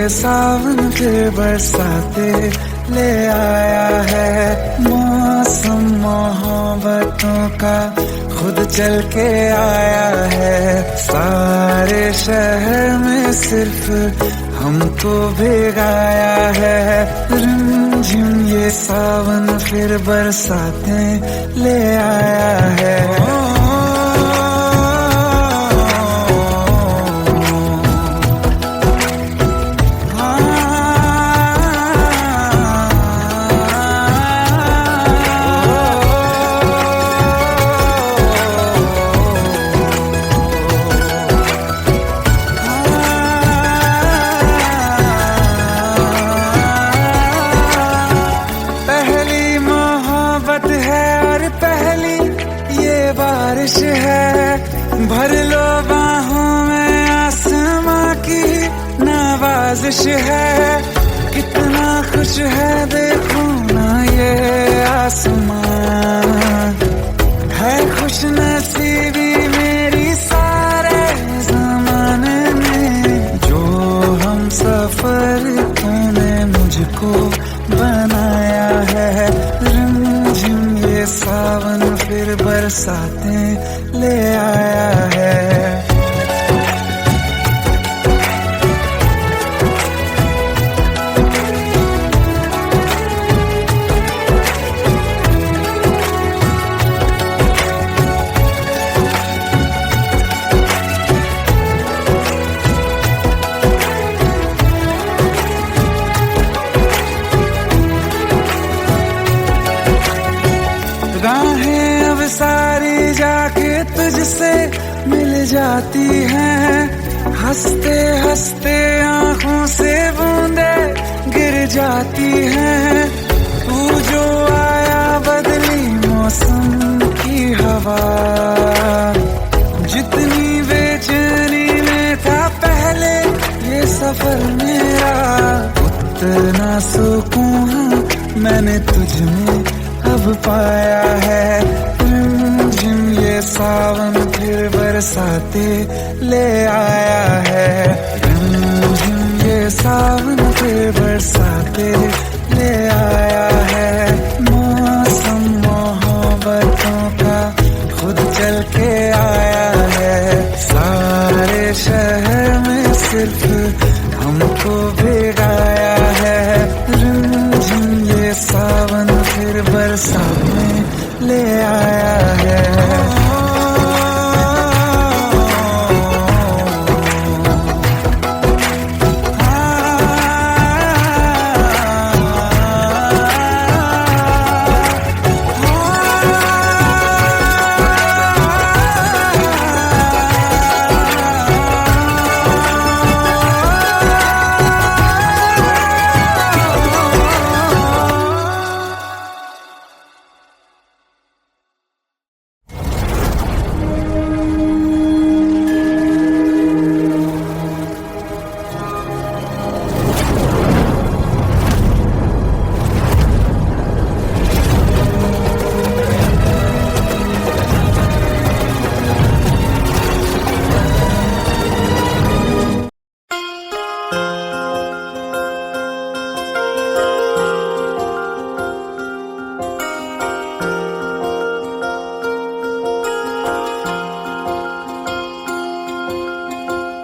सावन फिर बरसाते ले आया है। मौसम मोहब्बतों का खुद चल के आया है। सारे शहर में सिर्फ हमको भिगाया है। रिमझिम ये सावन फिर बरसाते ले आया है। बारिश है भर लो बाहों में, आसमां की नवाजिश है। कितना खुश है देखो ना ये आसमां, है खुश नसीबी मेरी सारे ज़माने में। जो हम सफर तूने मुझको बनाया है। रिमझिम ये सावन फिर बरसाते ले आया है। राहें अब सारी जाके तुझसे मिल जाती हैं। हंसते हंसते आंखों से बूंदे गिर जाती हैं। तू जो आया बदली मौसम की हवा, जितनी बेचैनी में था पहले ये सफर मेरा, उतना सुकून मैंने तुझ में अब पाया है। रिमझिम ये सावन फिर बरसाते ले आया है। रिमझिम ये सावन फिर बरसाते ले आया है। मौसम मोहब्बतों का खुद चल के आया है। सारे शहर में सिर्फ हमको भिगाया है। रिमझिम ये सावन फिर बरसात में ले आया है।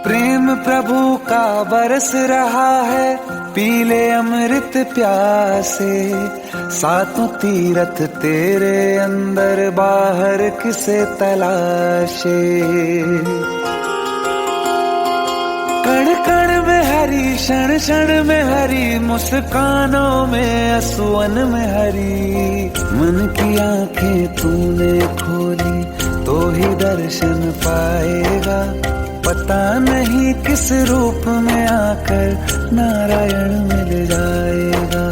प्रेम प्रभु का बरस रहा है, पीले अमृत प्यासे। सातों तीरथ तेरे अंदर, बाहर किसे तलाशे। कण कण में हरी, क्षण क्षण में हरी, मुस्कानों में असुवन में हरी। मन की आंखें तूने खोली तो ही दर्शन पाएगा। पता नहीं किस रूप में आकर नारायण मिल जाएगा।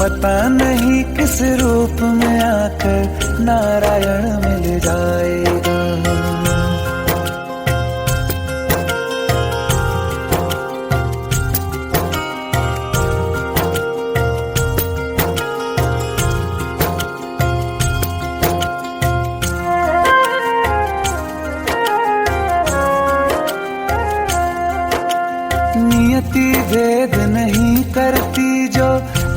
पता नहीं किस रूप में आकर नारायण मिल जाएगा। नियति भेद नहीं करती, जो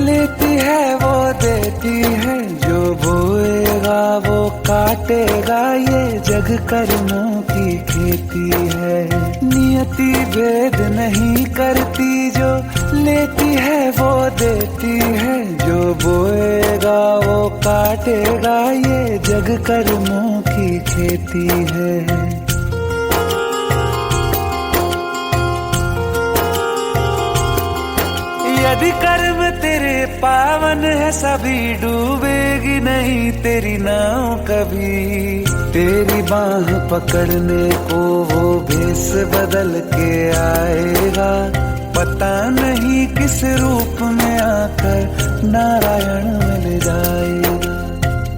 लेती है वो देती है, जो बोएगा वो काटेगा, ये जग कर्मों की खेती है। नियति भेद नहीं करती, जो लेती है वो देती है, जो बोएगा वो काटेगा, ये जग कर्मों की खेती है। यदि कर्म तेरे पावन है, सभी डूबेगी नहीं तेरी नाव कभी। तेरी बाह पकड़ने को वो भेष बदल के आएगा, पता नहीं किस रूप में आकर नारायण मिल जाएगा,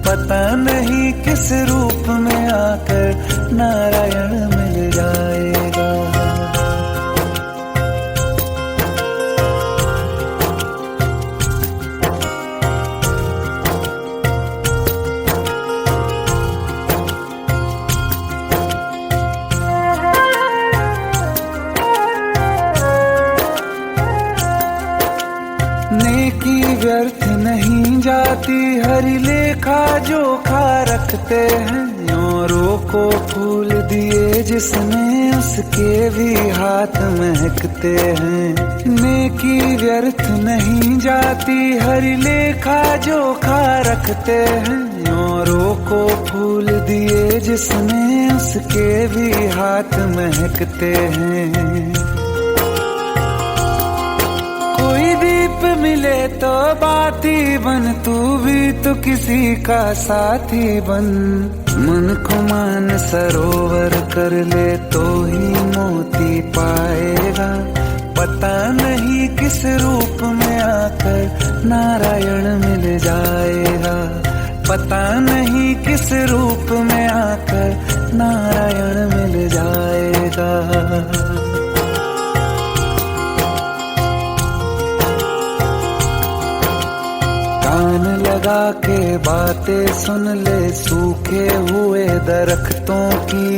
पता नहीं किस रूप में आकर नारायण मिल जाएगा। नेकी व्यर्थ नहीं जाती, हरि लेखा जोखा रखते हैं, औरों को फूल दिए जिसने उसके भी हाथ महकते हैं। नेकी व्यर्थ नहीं जाती, हरि लेखा जोखा रखते हैं, औरों को फूल दिए जिसने उसके भी हाथ महकते हैं। कोई दीप मिले तो बाती बन, तू भी तो किसी का साथी बन। मन को मान सरोवर कर ले तो ही मोती पाएगा, पता नहीं किस रूप में आकर नारायण मिल जाएगा, पता नहीं किस रूप में आकर नारायण मिल जाएगा। कान लगा के बातें सुन ले सूखे हुए दरख्तों की,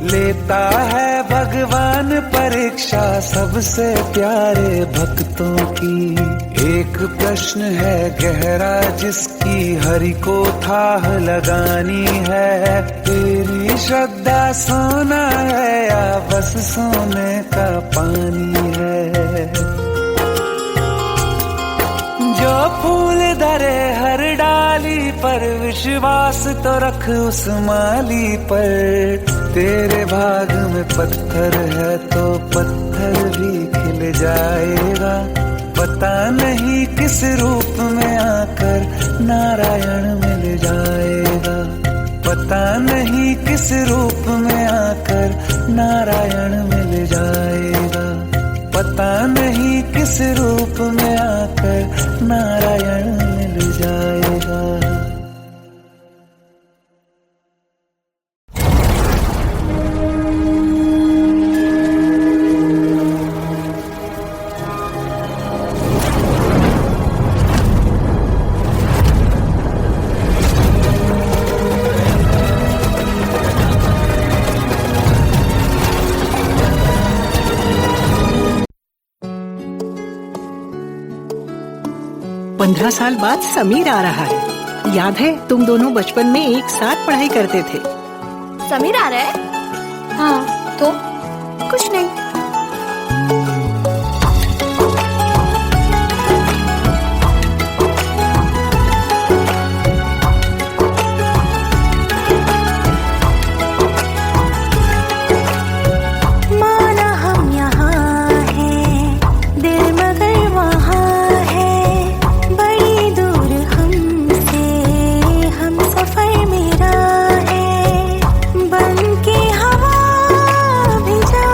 लेता है भगवान परीक्षा सबसे प्यारे भक्तों की। एक प्रश्न है गहरा जिसकी हरि को थाह लगानी है, तेरी श्रद्धा सोना है या बस सोने का पानी है। जो फूल धरे हर डाली पर, विश्वास तो रख उस माली पर। तेरे भाग में पत्थर है तो पत्थर भी खिल जाएगा, पता नहीं किस रूप में आकर नारायण मिल जाएगा, पता नहीं किस रूप में आकर नारायण मिल जाएगा, पता नहीं किस रूप में आकर नारायण मिल जाएगा। पंद्रह साल बाद समीर आ रहा है। याद है तुम दोनों बचपन में एक साथ पढ़ाई करते थे। समीर आ रहा है? हाँ तो कुछ नहीं। बन के हवा भी जा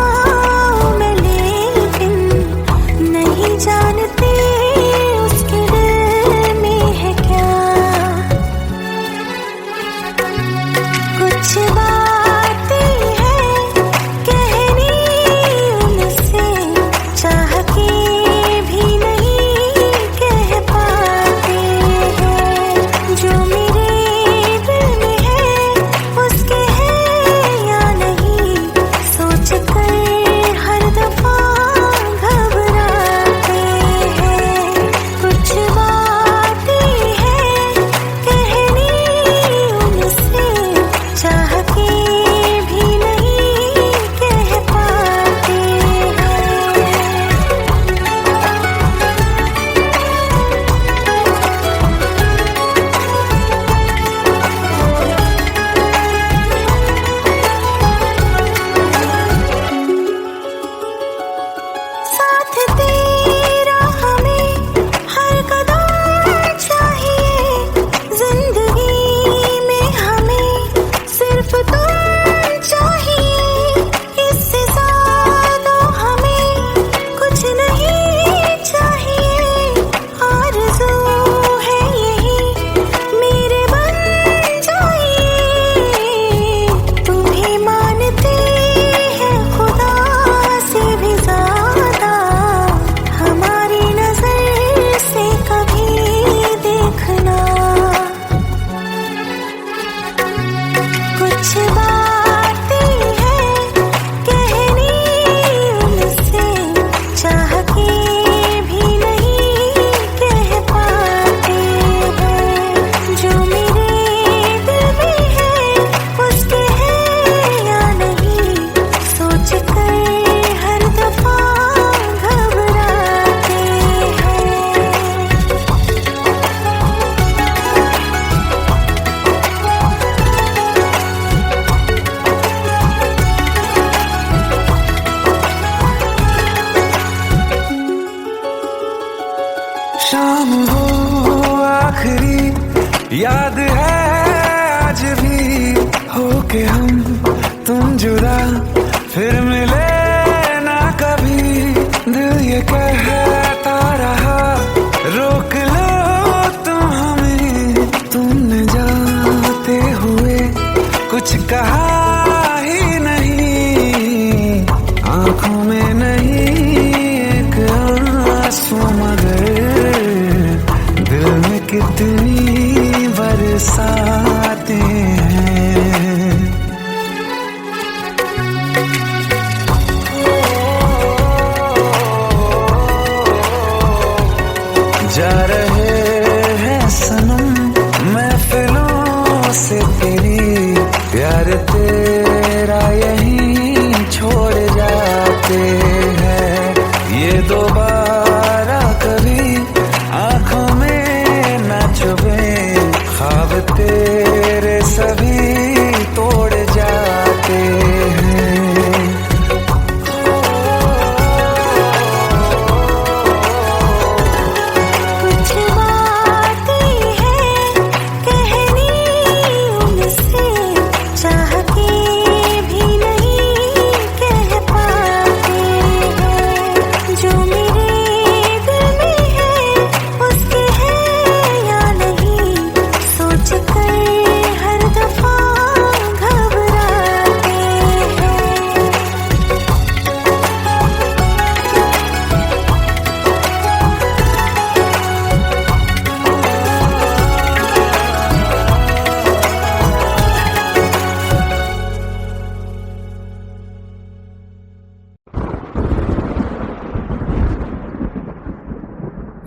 प्यार तेरा यहीं छोड़ जाते हैं, ये दोबारा कभी आंखों में न चुभे, ख्वाब तेरे सभी तोड़ जाते हैं। कुछ बातें हैं कहनी उनसे, चाह के भी नहीं कह पाते हैं। जो मेरे दिल में है उसके है या नहीं, सोच कर हर दफा घबराते हैं।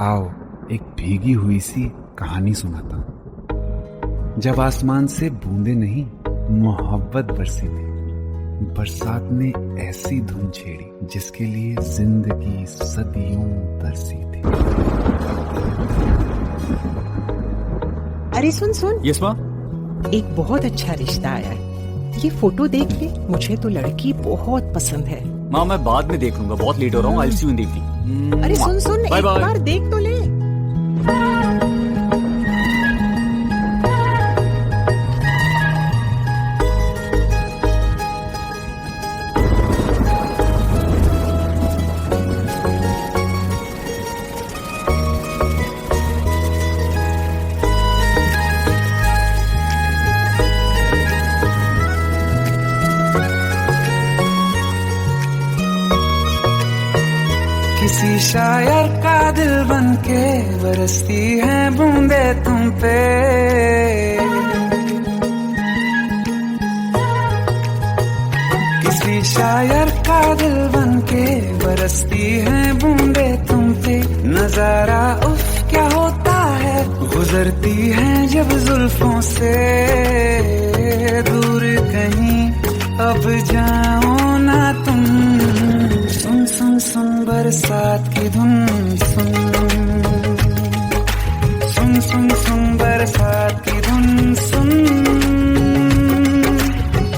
आओ एक भीगी हुई सी कहानी सुनाता हूं। जब आसमान से बूंदे नहीं मोहब्बत बरसी थी, बरसात ने ऐसी धुन छेड़ी जिसके लिए जिंदगी सदियों तरसी थी। अरे सुन सुन, यस माँ। एक बहुत अच्छा रिश्ता आया है, ये फोटो देख ले। मुझे तो लड़की बहुत पसंद है। माँ मैं बाद में देख लूंगा, बहुत लेट हो रहा हूँ। आई सी यू इन द इवनिंग। अरे सुन सुन, बाय एक बाय। बार देख तो ले। किसी शायर का दिल बनके बरसती है बूंदे तुम पे, किसी शायर का दिल बनके बरसती है बूंदे तुम पे। नजारा उफ क्या होता है, गुजरती है जब जुल्फों से दूर कहीं अब जाओ ना तुम। सुन सुन सुन बरसात की धुन, सुन सुन सुन सुन बरसात की धुन सुन।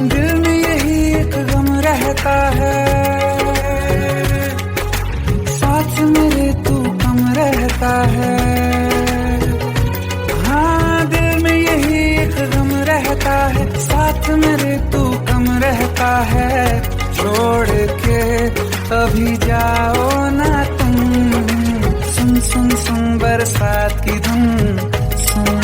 दिल में यही एक गम रहता है, साथ मेरे तू कम रहता है। हाँ दिल में यही एक गम रहता है, साथ मेरे तू कम रहता है। छोड़ के अभी जाओ ना तुम, सुन सुन सुन बरसात की धुन सुन।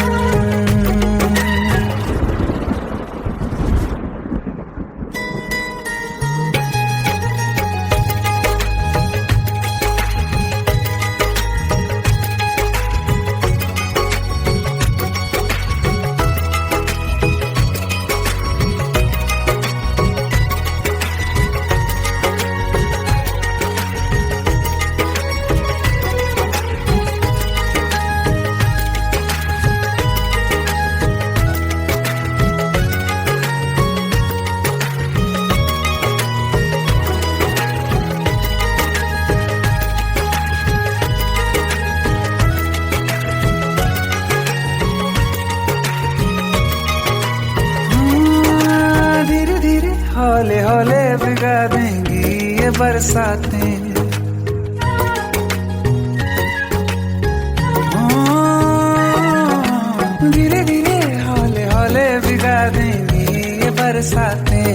हौले हौले भिगा देंगी ये बरसातें, धीरे धीरे हौले हौले भिगा देंगी ये बरसातें।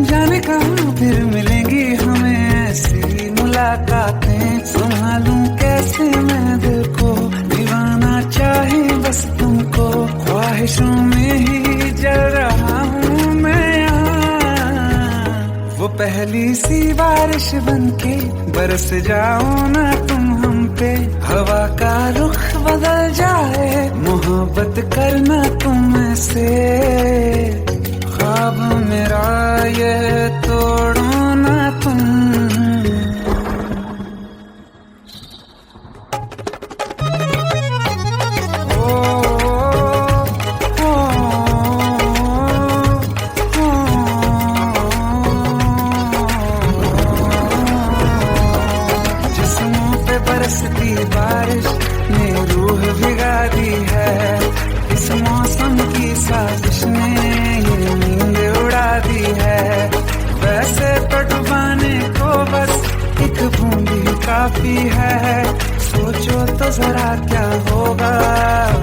जाने कहाँ फिर मिलेंगी हमें ऐसी मुलाकातें, संभालूं कैसे मैं दिल को, दीवाना चाहे बस तुमको। ख्वाहिशों में ही जल रहा हूँ मैं यहाँ, वो पहली सी बारिश बनके बरस जाओ ना तुम हम पे। हवा का रुख बदल जाए, मोहब्बत करना तुम से। ख्वाब मेरा ये तोड़ो ना तुम। ओ, ओ, ओ, जरा क्या होगा,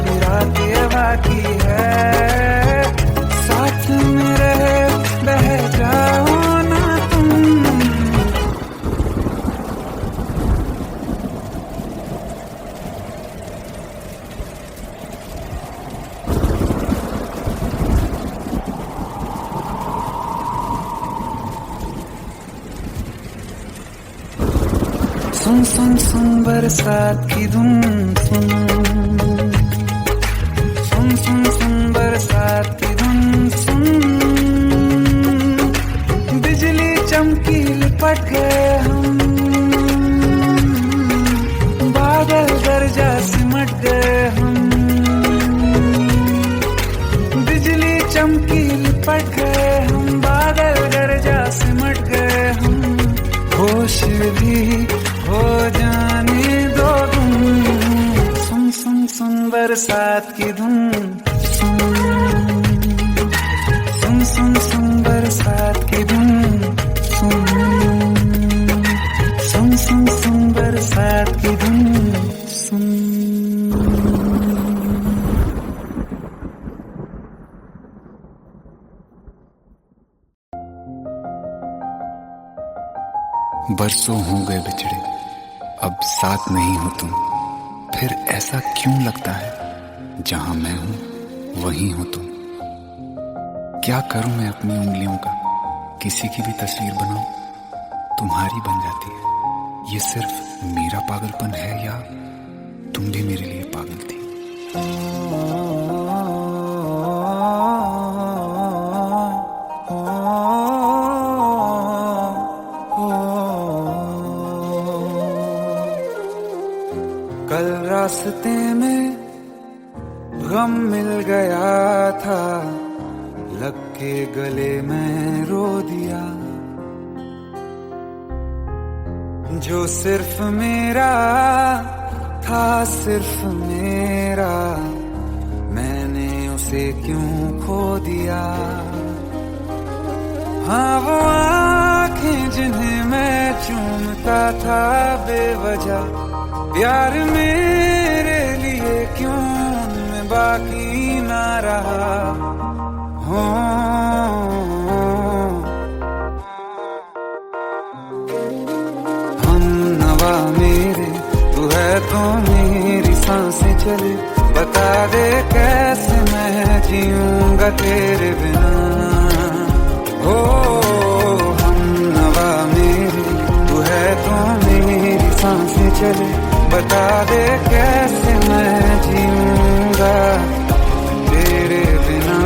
मेरा के बाकी है, साथ मेरे बह जाओ ना तुम। सुन सुन सुन बरसात की धुन, सुन सुन सुन सुन बरसात की धुन, सुन बिजली चमकी लिपट गए हम, बादल गरजा सिमट गए हम, बिजली चमकी लिपट गए हम, बादल गरजा सिमट गए हम, होश भी हो जाने दो तुम। सुन सुन सुन बरसात की धुन, सुन सुन सुन सुन बरसात की धुन, सुन सुन सुन सुन बरसात की धुन, सुन। बरसों हो गए बिछड़े, अब साथ नहीं हो तुम, फिर ऐसा क्यों लगता है, जहां मैं हूं वहीं हो तुम। क्या करूं मैं अपनी उंगलियों का, किसी की भी तस्वीर बनाऊं, तुम्हारी बन जाती है। ये सिर्फ मेरा पागलपन है या तुम भी मेरे लिए पागल थी। कल रास्ते में गम मिल गया था, लग के गले में रो दिया, जो सिर्फ मेरा था, सिर्फ मेरा, मैंने उसे क्यों खो दिया। हाँ वो आँखें जिन्हें मैं चूमता था बेवजह, प्यार मेरे लिए क्यों उनमें बाकी ना रहा हो। हम नवा मेरे, तू है तो मेरी सांसें चले, बता दे कैसे मैं जीऊंगा तेरे बिना। हो हम नवा मेरे, तू है तो मेरी सांसें चले, बता दे कैसे मैं जीऊंगा तेरे बिना।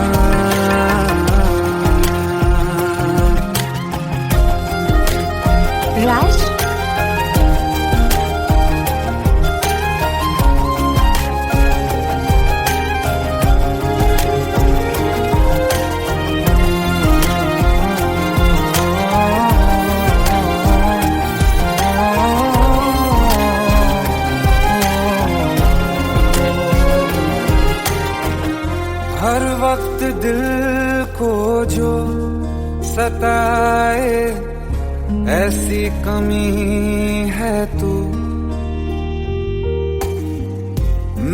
राज, हर वक्त दिल को जो सताए, ऐसी कमी है तू,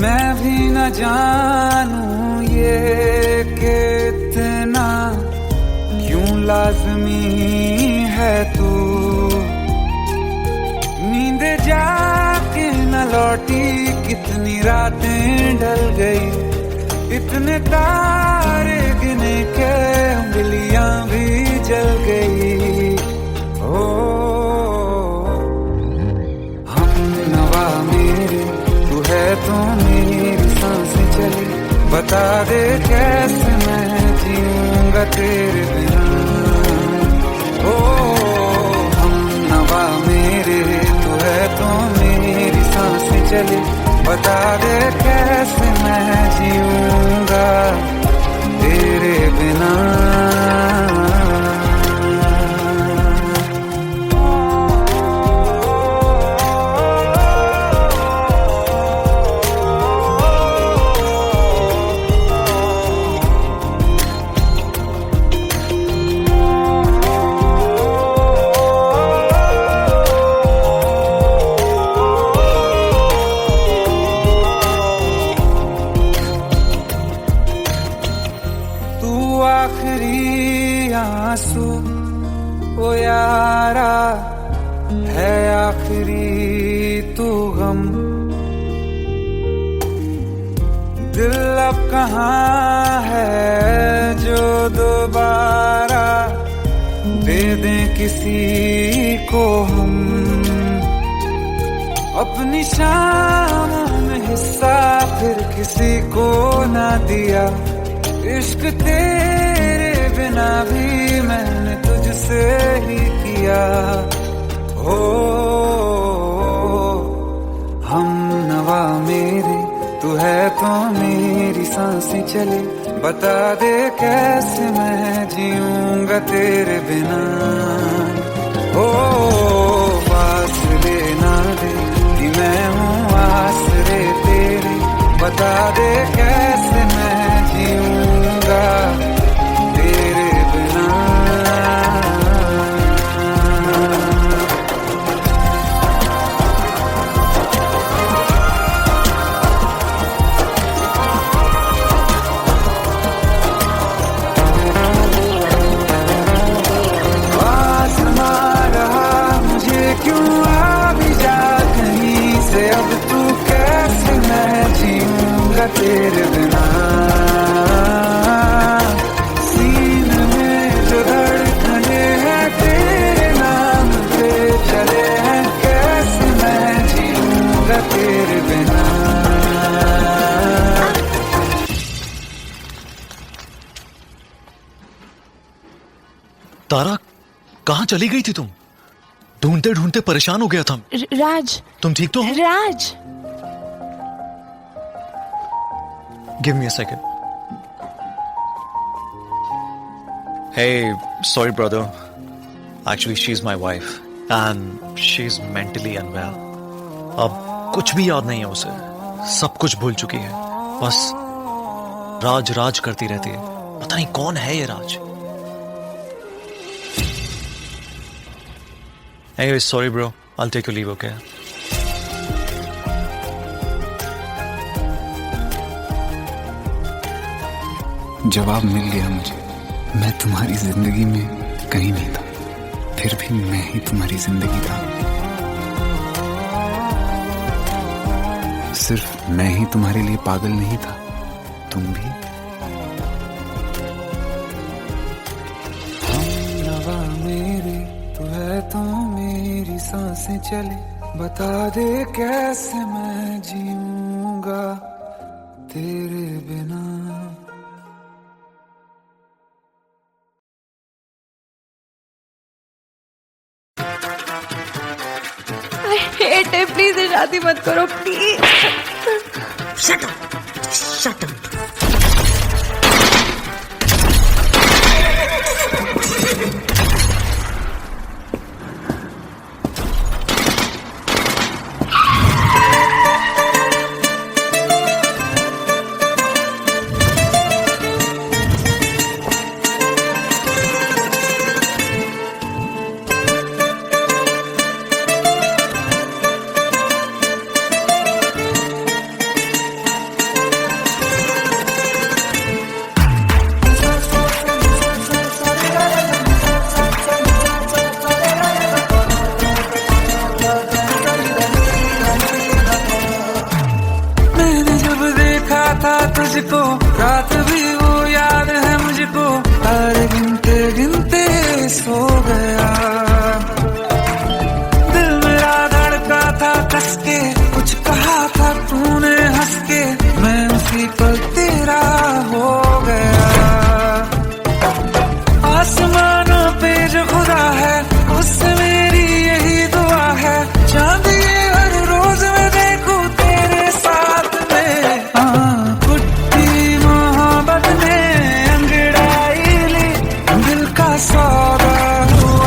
मैं भी न जानूं ये कि इतना क्यों लाज़मी है तू। नींद जाके न लौटी, कितनी रातें ढल गई, इतने तारे गिने के उंगलियां भी जल गई। ओ हम नवा मेरे, तू है तो मेरी सांसें चली, बता दे कैसे मैं जीऊंगा तेरे बिना। ओ हम नवा मेरे, तू है तो मेरी सांसें चली, बता दे कैसे मैं जीऊंगा तेरे बिना। तू आखिरी आंसू ओ यारा है, आखिरी तू गम। दिल अब कहाँ है जो दोबारा दे दें किसी को हम। अपनी शामों में हिस्सा फिर किसी को ना दिया। इश्क तेरे बिना भी मैंने तुझसे ही किया। हो हम नवा मेरे, तू है तो मेरी सांसें चले। बता दे कैसे मैं जीऊंगा तेरे बिना। ओ पास लेना दे कि मैं हूँ आसरे तेरे। बता दे कैसे मैं जीऊंगा तेरे बिना। अब तू कैसे मैं जीऊंगा तेरे बिना। सीने में जो धड़कने हैं तेरे नाम पे चले हैं। कैसे मैं जीऊंगा तेरे बिना। तारा, कहाँ चली गई थी तुम? ढूंढते ढूंढते परेशान हो गया था। राज, तुम ठीक तो हो? Raj, give me a second. Hey, sorry brother. Actually, she's my wife and she's mentally unwell. अब कुछ भी याद नहीं है उसे, सब कुछ भूल चुकी है। बस राज राज करती रहती है। पता नहीं कौन है ये राज। Anyway, sorry bro. I'll take your leave, okay? जवाब मिल गया मुझे। मैं तुम्हारी जिंदगी में कहीं नहीं था, फिर भी मैं ही तुम्हारी जिंदगी था। सिर्फ मैं ही तुम्हारे लिए पागल नहीं था, तुम भी। नवा मेरे, तू है तो मेरी सांसें चले। बता दे कैसे मैं जीऊंगा तेरे बिना। हेट है, प्लीज शादी मत करो please. Shut up! Shut up! तुझको रात भी वो याद है मुझको। तारे गिनते गिनते सो गया। दिल मेरा धड़का था कस के, कुछ कहा था तूने हंस के। मैं उसी पल तेरा हो गया। आसमानों पे जो खुदा है उससे मेरी यही दुआ है। चांद ये हर रोज मैं देखूं तेरे साथ में। सौदा हुआ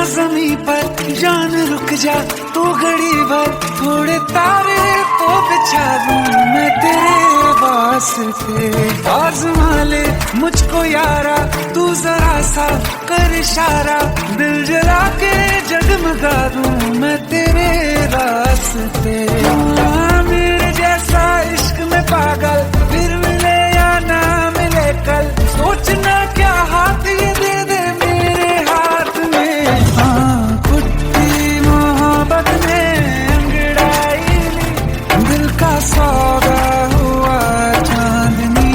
जमीन पर जान रुक जा तू घड़ी भर, थोड़े तारे तो बिछा दूं मैं तेरे वास्ते। आज़मा ले मुझको यारा तू जरा सा कर इशारा, दिल जला के जगमगा दूं मैं तेरे रास्ते। मेरे जैसा इश्क में पागल फिर मिले या ना मिले कल, सोचना क्या हाथ ये दे दे मेरे हाथ में। हाँ कुट्टी मोहब्बत में अंगड़ाई ली, दिल का सौदा हुआ चांदनी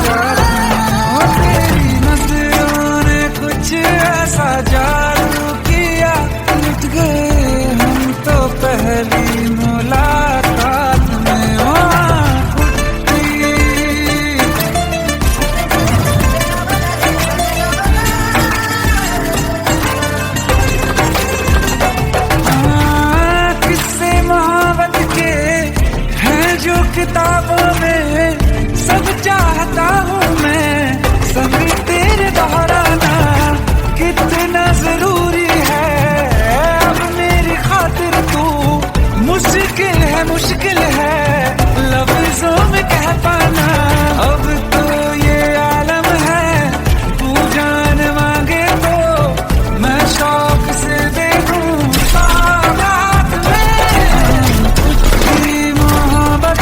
रात में। तेरी नजरों ने कुछ ऐसा जादू किया, लुट गए हम तो पहली मुलाकात में। किताबों में सब चाहता हूँ मैं, सभी तेरे दोहराना कितना जरूरी है। अब मेरी खातिर तू मुश्किल है लफ्जों में कह पाना। अब तो ये आलम है तू जान मांगे तो मैं शौक से दे दूँ सौगात में। तेरी मोहब्बत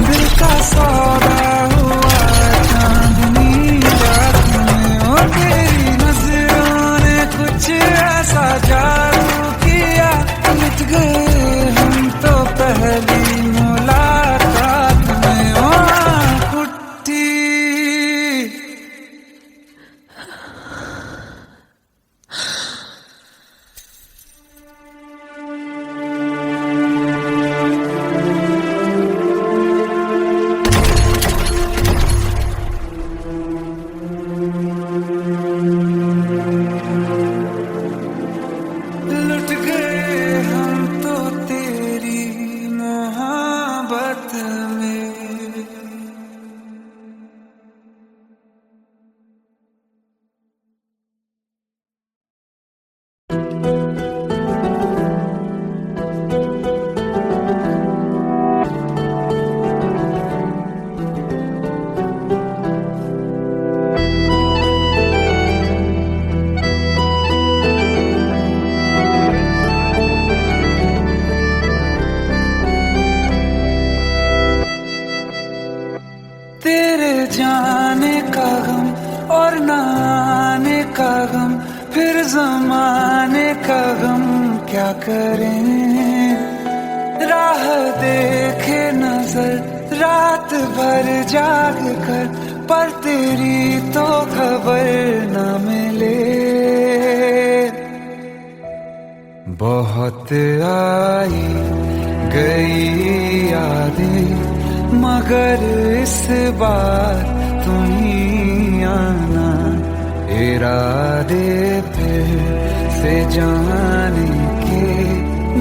दिल का सौदा हुआ चांदनी रात में। और तेरी नजरों ने कुछ ऐसा जादू किया, मिट गए हम तो पहली मुलाकात में। ओ कुट्टी लुट गए हम तो तेरी मोहब्बत में। तेरे जाने का गम और न आने का गम, फिर जमाने का गम क्या करें। राह देखे नजर रात भर जाग कर, पर तेरी तो खबर न मिले। बहुत आई गई यादें मगर इस बार तुम ही आना, इरादे फिर से जाने के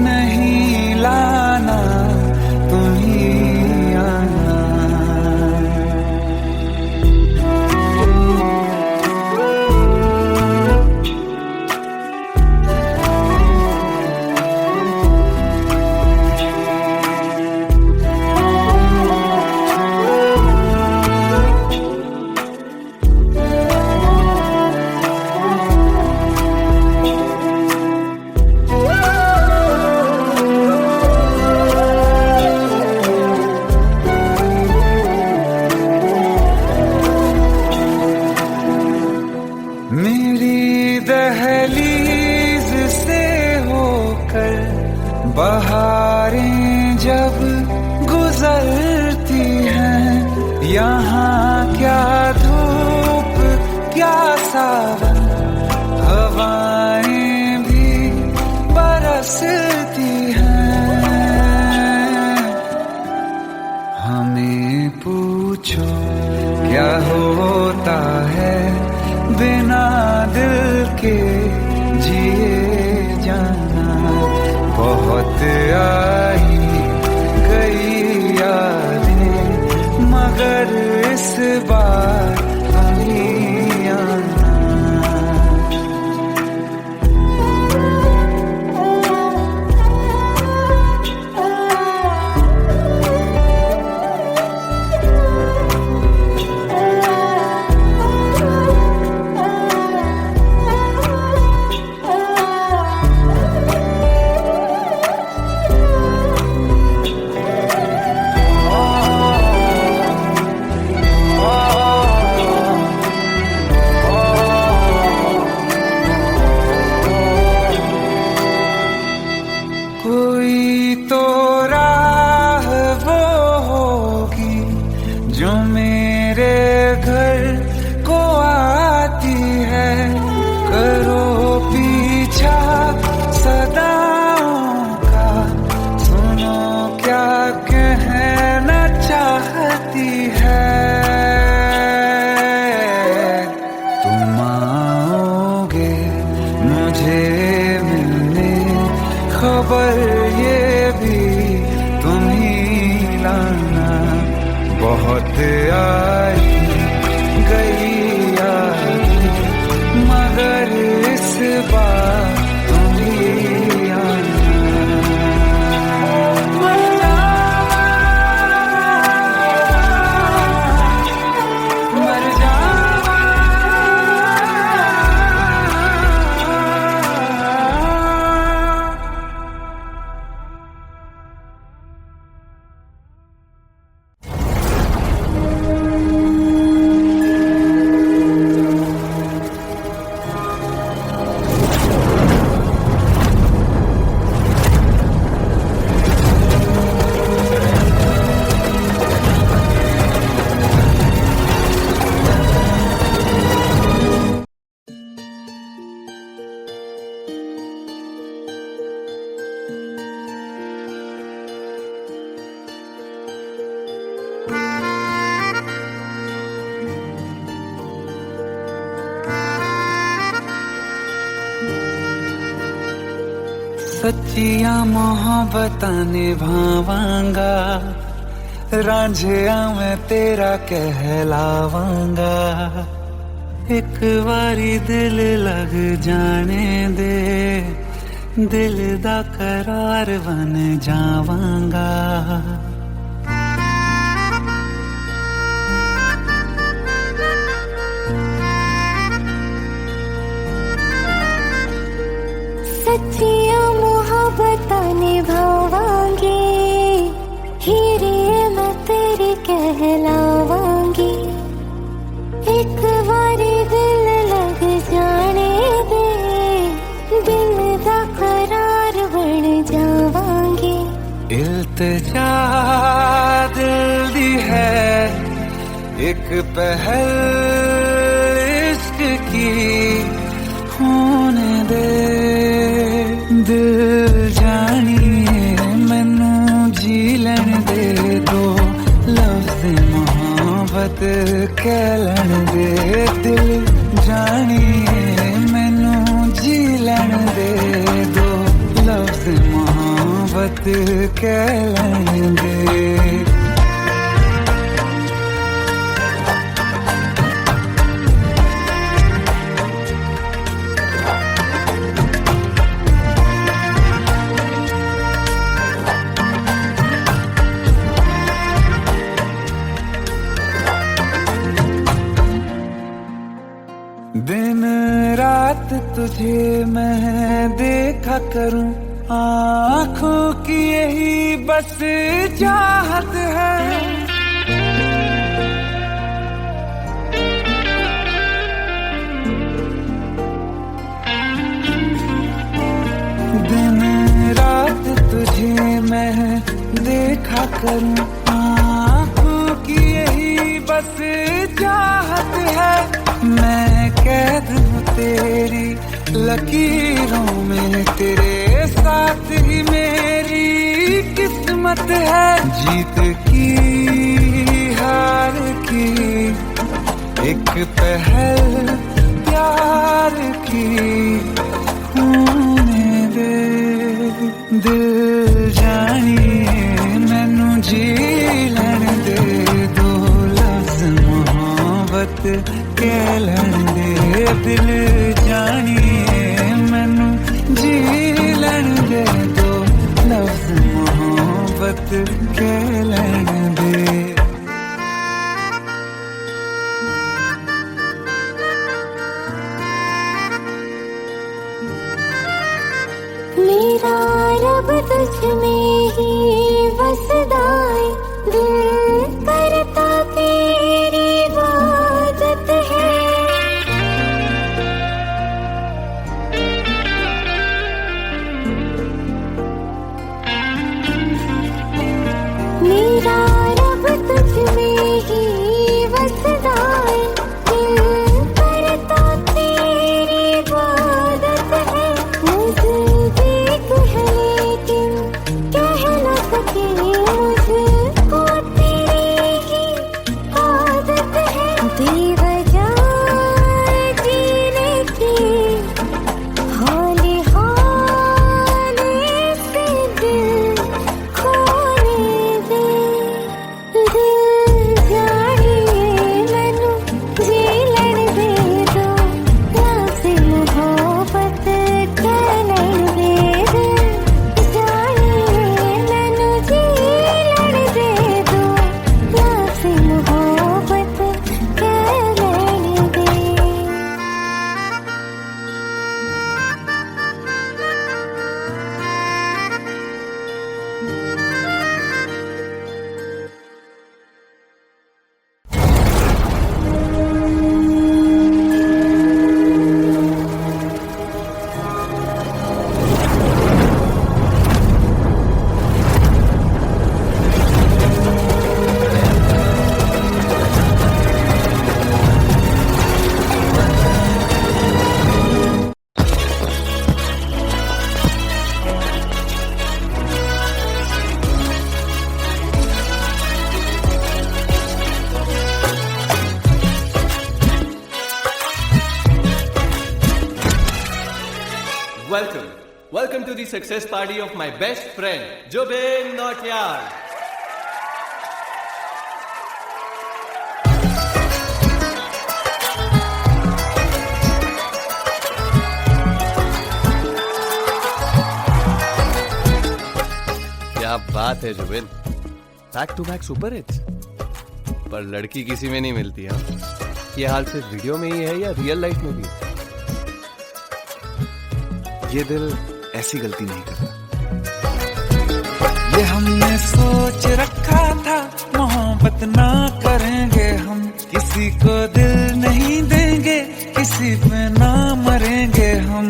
नहीं लाना, तुम ही आना। मेरी दहलीज से होकर बहारें जब गुजरती हैं, यहाँ क्या धूप क्या सावन, हवाएं भी बरसती हैं। हमें पूछो क्या होता है बिना दिल के जिए जाना। बहुत आई गई यादें मगर इस बार नहीं आना। मुझे मिलने खबर ये भी तुम ही लाना। बहुत आई गई याद मगर इस बार तुम ही आना। सच्चिया मोहब्बतां निभावांगा, रांझिया मैं तेरा कहलावांगा। एक बारी दिल लग जाने दे, दिल दा करार बन जावांगा। सच्चिया मोहब्बतां निभावांगी, हीरे मैं तेरी कहलावांगी। एक बारी दिल लग जाने दे, दिल दा करार बन जावांगी। इल्तिजा दिल दी है एक पहल इश्क की होने दे। दिल जानिए मैनू जी लैन दे दो, लफ्ज़ मोहब्बत कह लैन दे। दिल जानिए मैनू जी लैन दे दो, लफ्ज़ मोहब्बत कह लैन दे। दिन रात तुझे मैं देखा करूं, आँखों की यही बस चाहत है। दिन रात तुझे मैं देखा करूं, आँखों की यही बस चाहत है। मैं कैद हूँ तेरी लकीरों में, तेरे साथ ही मेरी किस्मत है। जीत की हार की एक पहल प्यार की होने दे। दिल जानिए मैनू जी लैन दे दो, लफ्ज़ मोहब्बत कह लैन दे। दिल जानिए मैनू जी लैन दे दो, लफ्ज़ मोहब्बत कह लैन दे। मेरा रब तुझ में ही बसदा है, दिल करता तेरी इबादत है। मेरा रब तुझ में ही बसदा है, दिल करता तेरी इबादत है। नज़दीक है लेकिन क्या welcome. Welcome to the success party of my best friend, Jobin Nautiyal. क्या बात है Zubin, back to back super hits. पर लड़की किसी में नहीं मिलती है। ये हाल सिर्फ वीडियो में ही है या रियल लाइफ में भी? ये दिल ऐसी गलती नहीं करता। ये हमने सोच रखा था मोहब्बत ना करेंगे हम, किसी को दिल नहीं देंगे, किसी पे ना मरेंगे हम।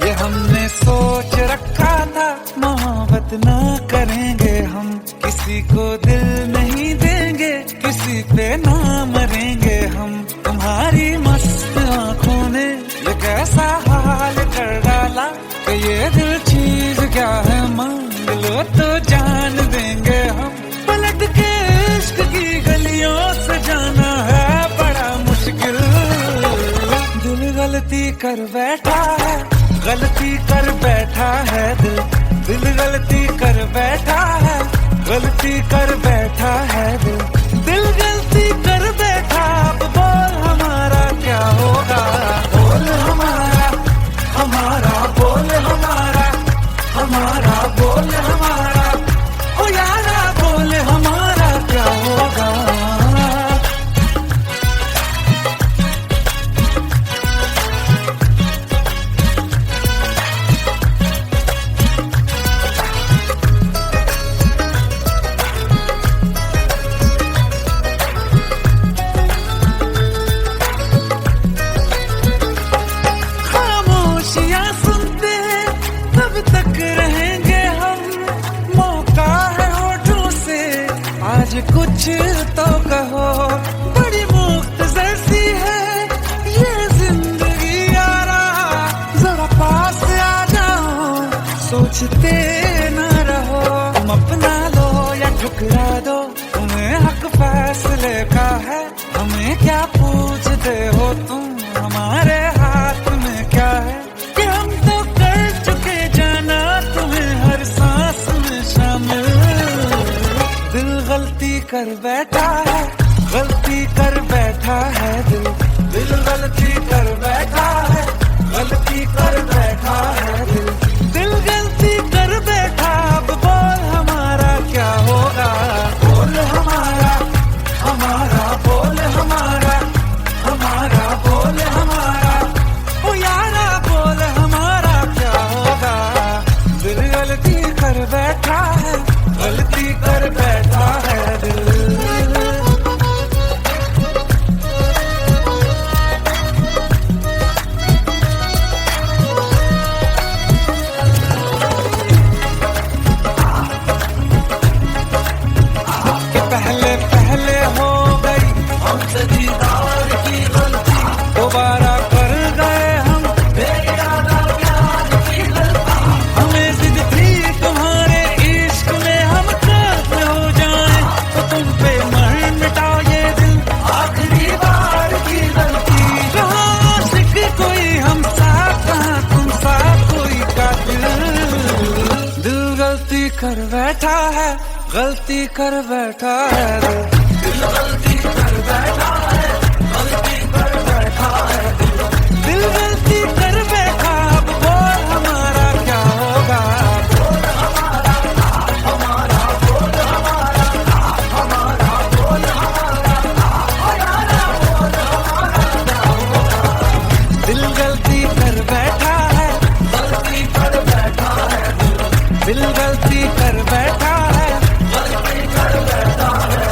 ये हमने सोच रखा था मोहब्बत ना करेंगे हम, किसी को दिल नहीं देंगे, किसी पे ना मरेंगे हम। तुम्हारी मस्त आंखों ने ये कैसा हाल कर डाला कि ये दिल चीज क्या है मांग लो तो जान देंगे हम। पलट के इश्क की गलियों से जाना है बड़ा मुश्किल। दिल गलती कर बैठा है, गलती कर बैठा है दिल, दिल गलती कर बैठा है, गलती कर बैठा है दिल, दिल गलती कर बैठा। अब बोल हमारा क्या होगा, बोल हमारा, हमारा बोल हमारा, हमारा बोल हमारा, ओ यारा बोल हमारा क्या होगा। कुछ तो कहो, बड़ी मुफ्त जैसी है ये जिंदगी यारा, जरा पास आ जाओ, सोचते न रहो। तुम अपना लो या ठुकरा दो, तुम्हें हक फैसले का है, हमें क्या पूछते हो तुम, हमारे हाथ में क्या है कि हम तो कर चुके जाना तुम्हें हर सांस में शामिल। दिल गलती कर बैठा है, गलती कर बैठा है दिल, दिल गलती कर बैठा है, गलती कर बैठा है दिल, दिल गलती कर बैठा। अब बोल हमारा क्या होगा, बोल हमारा, हमारा बोल हमारा, हमारा बोल हमारा, ओ यारा बोल हमारा क्या होगा। दिल गलती कर बैठा है, गलती कर बैठा है दिल। कि पहले पहले हो गई हमसे दीदार की गलती, दोबारा कर गए हम बेइरादा प्यार की गलती। हमें जिद थी तुम्हारे इश्क में हम काफिर हो जाएं, तो तुम पे मर मिटाओ ये दिल, आखिरी बार की गलती। कहाँ आशिक कोई हम साथ, कहाँ तुम साथ कोई कातिल। दिल गलती कर बैठा है, गलती कर बैठा है दिल गलती कर बैठा है, गलती कर बैठा है दिल गलती कर बैठा। अब बोल हमारा क्या होगा, बोल हमारा, हमारा बोल हमारा, हमारा बोल हमारा, ओ यारा बोल हमारा क्या होगा। दिल गलती कर बैठा है, गलती कर बैठा है दिल गलती कर बैठा है, गलती कर बैठा है।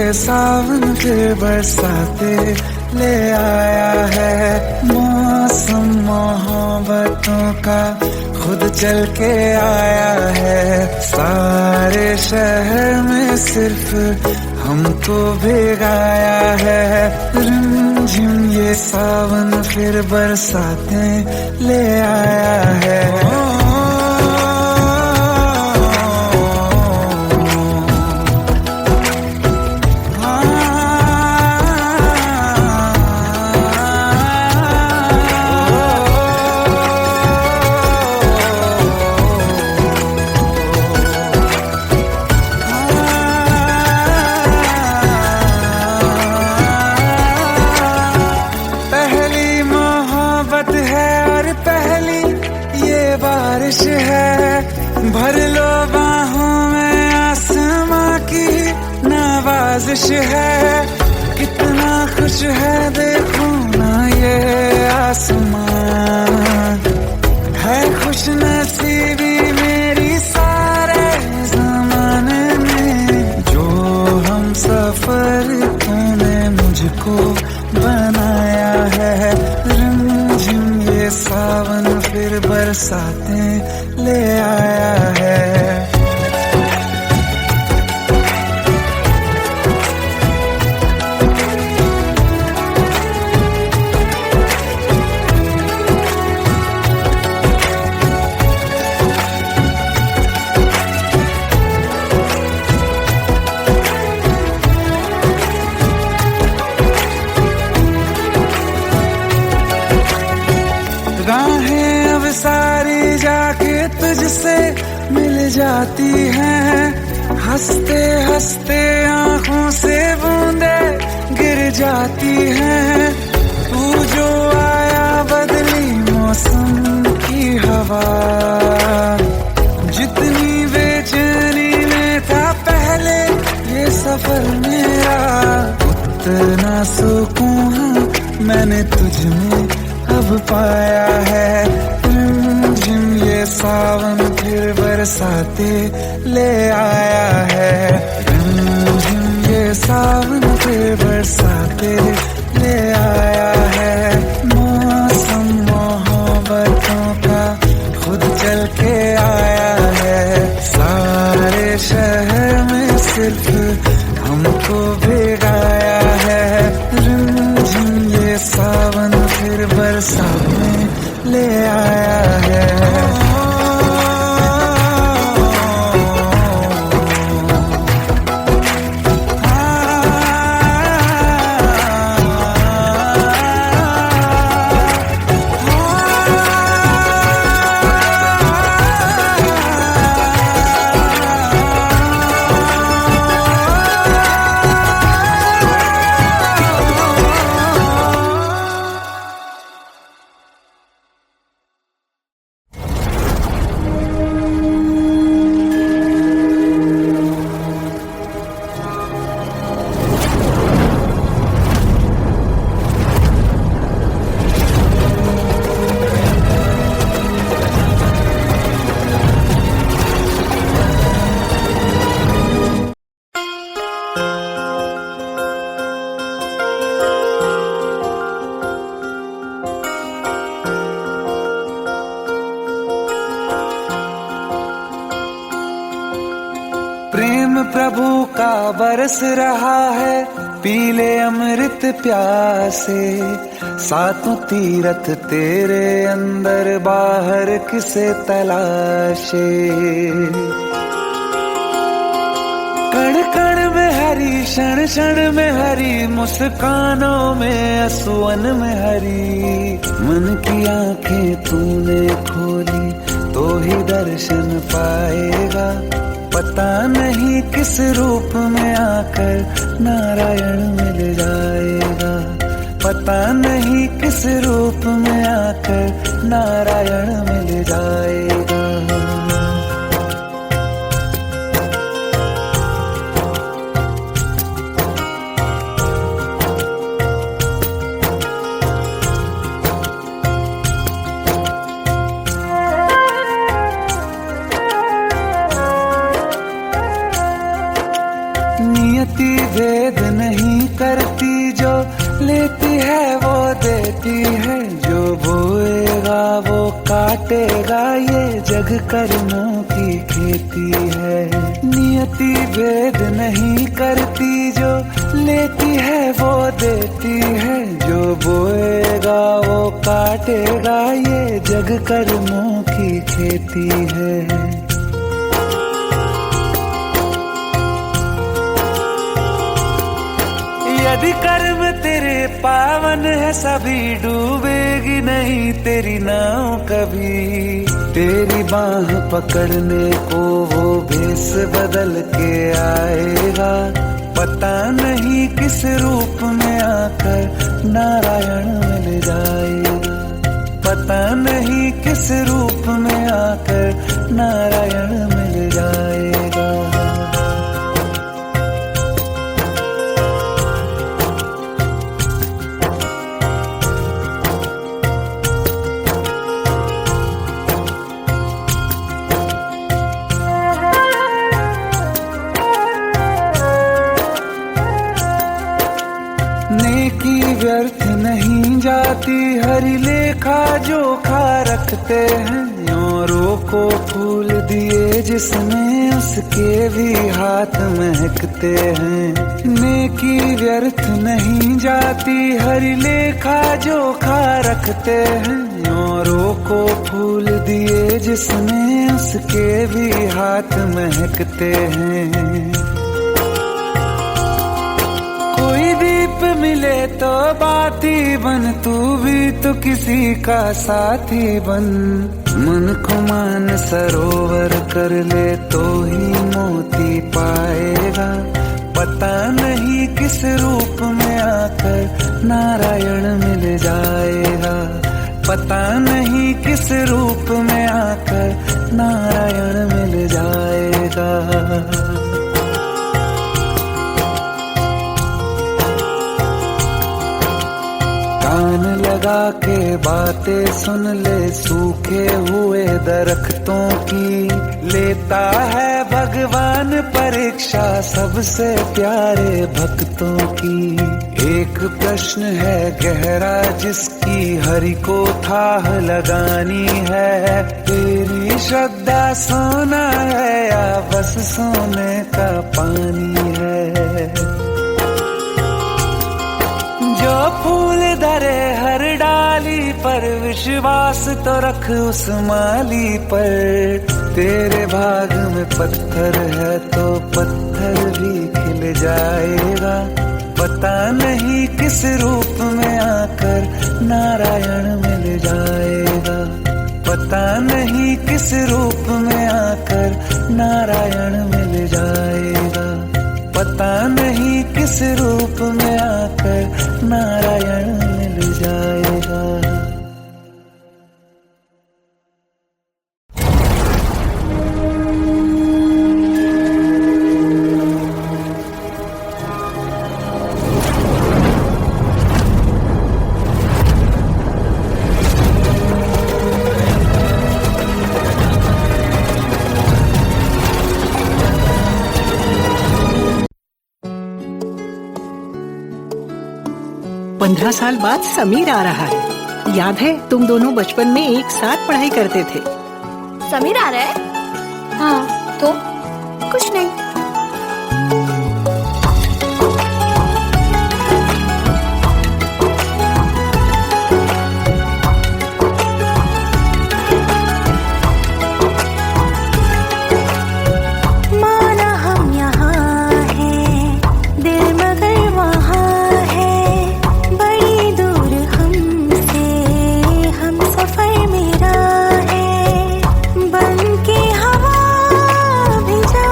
ये सावन फिर बरसाते ले आया है। मौसम मोहब्बतों का खुद चल के आया है। सारे शहर में सिर्फ हमको भिगाया है। रिमझिम ये सावन फिर बरसाते ले आया है। बारिश है भर लो बाहों में, आसमां की नवाजिश है। कितना खुश है देखो ना ये आसमां, है खुश नसीबी मेरी सारे जमाने में। जो हम सफर तूने मुझको बनाया है। रिमझिम ये सावन फिर बरसाते ले आया है। राहें अब सारी जाके तुझसे मिल जाती हैं। हंसते हंसते आंखों से बूंदे गिर जाती हैं। तू जो आया बदली मौसम की हवा, जितनी बेचैनी में था पहले ये सफर मेरा, उतना सुकून मैंने तुझ में अब पाया है। रिमझिम ये सावन फिर बरसाते ले आया है। रिमझिम ये सावन फिर बरसाते ले आया है। मौसम मोहब्बतों का खुद चल के आया है। सारे शहर में सिर्फ हमको भिगाया है। रिमझिम ये सावन फिर बरसात में ले आया है। प्रेम प्रभु का बरस रहा है, पीले अमृत प्यासे। सातों तीरथ तेरे अंदर बाहर किसे तलाशे। कण कण में हरी, क्षण क्षण में हरी, मुस्कानों में असुवन में हरी। मन की आंखें तूने खोली तो ही दर्शन पाएगा। पता नहीं किस रूप में आकर नारायण मिल जाएगा। पता नहीं किस रूप में आकर नारायण मिल जाएगा। नियति भेद नहीं करती, जो लेती है वो देती है, जो बोएगा वो काटेगा, ये जग कर्मों की खेती है। नियति भेद नहीं करती, जो लेती है वो देती है, जो बोएगा वो काटेगा, ये जग कर्मों की खेती है। यदि कर्म तेरे पावन है, सभी डूबेगी नहीं तेरी नाव कभी। तेरी बाह पकड़ने को वो भेष बदल के आएगा, पता नहीं किस रूप में आकर नारायण मिल जाएगा, पता नहीं किस रूप में आकर नारायण मिल जाएगा। नेकी व्यर्थ नहीं जाती, हरि लेखा जोखा रखते हैं। औरों को फूल दिए जिसने, उसके भी हाथ महकते हैं। नेकी व्यर्थ नहीं जाती, हरि लेखा जोखा रखते हैं। औरों को फूल दिए जिसने, उसके भी हाथ महकते हैं। कोई दीप मिले तो बाती बन, तू भी तो किसी का साथी बन। मन को मान सरोवर कर ले तो ही मोती पाएगा, पता नहीं किस रूप में आकर नारायण मिल जाएगा, पता नहीं किस रूप में आकर नारायण मिल जाएगा। कान लगा के बातें सुन ले सूखे हुए दरख्तों की, लेता है भगवान परीक्षा सबसे प्यारे भक्तों की। एक प्रश्न है गहरा जिसकी हरि को थाह लगानी है, तेरी श्रद्धा सोना है या बस सोने का पानी है। जो फूल धरे हर डाली पर, विश्वास तो रख उस माली पर। तेरे भाग में पत्थर है तो पत्थर भी खिल जाएगा, पता नहीं किस रूप में आकर नारायण मिल जाएगा, पता नहीं किस रूप में आकर नारायण मिल जाएगा, पता नहीं किस रूप में आकर नारायण मिल जाएगा। पंद्रह साल बाद समीर आ रहा है। याद है तुम दोनों बचपन में एक साथ पढ़ाई करते थे। समीर आ रहा है? हाँ, तो कुछ नहीं। बन के हवा भी जा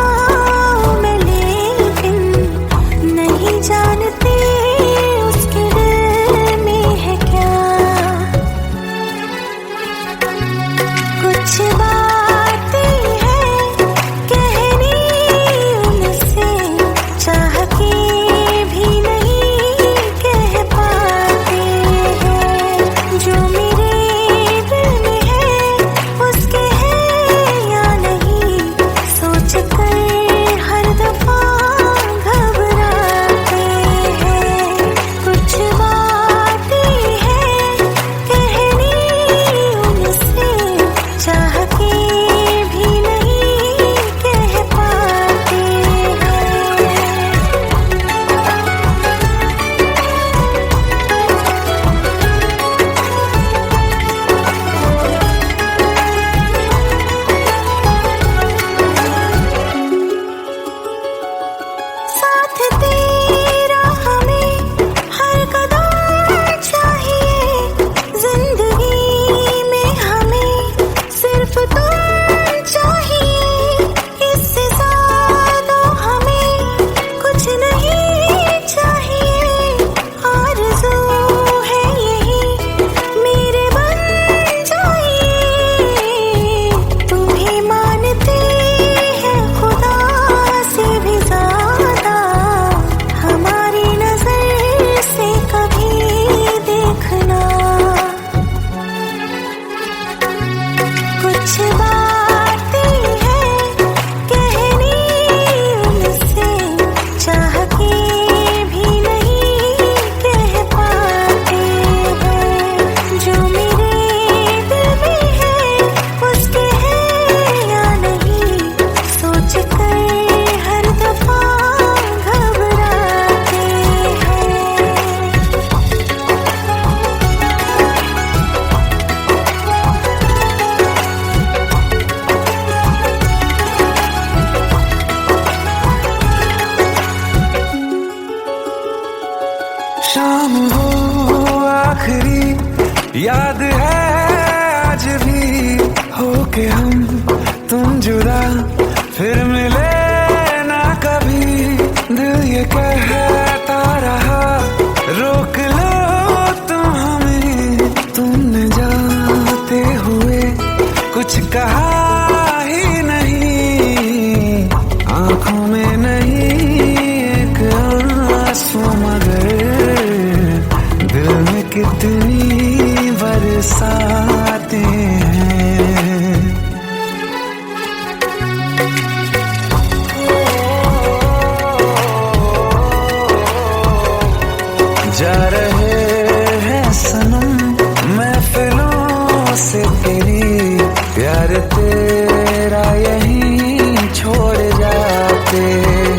के लिए प्यार तेरा यहीं छोड़ जाते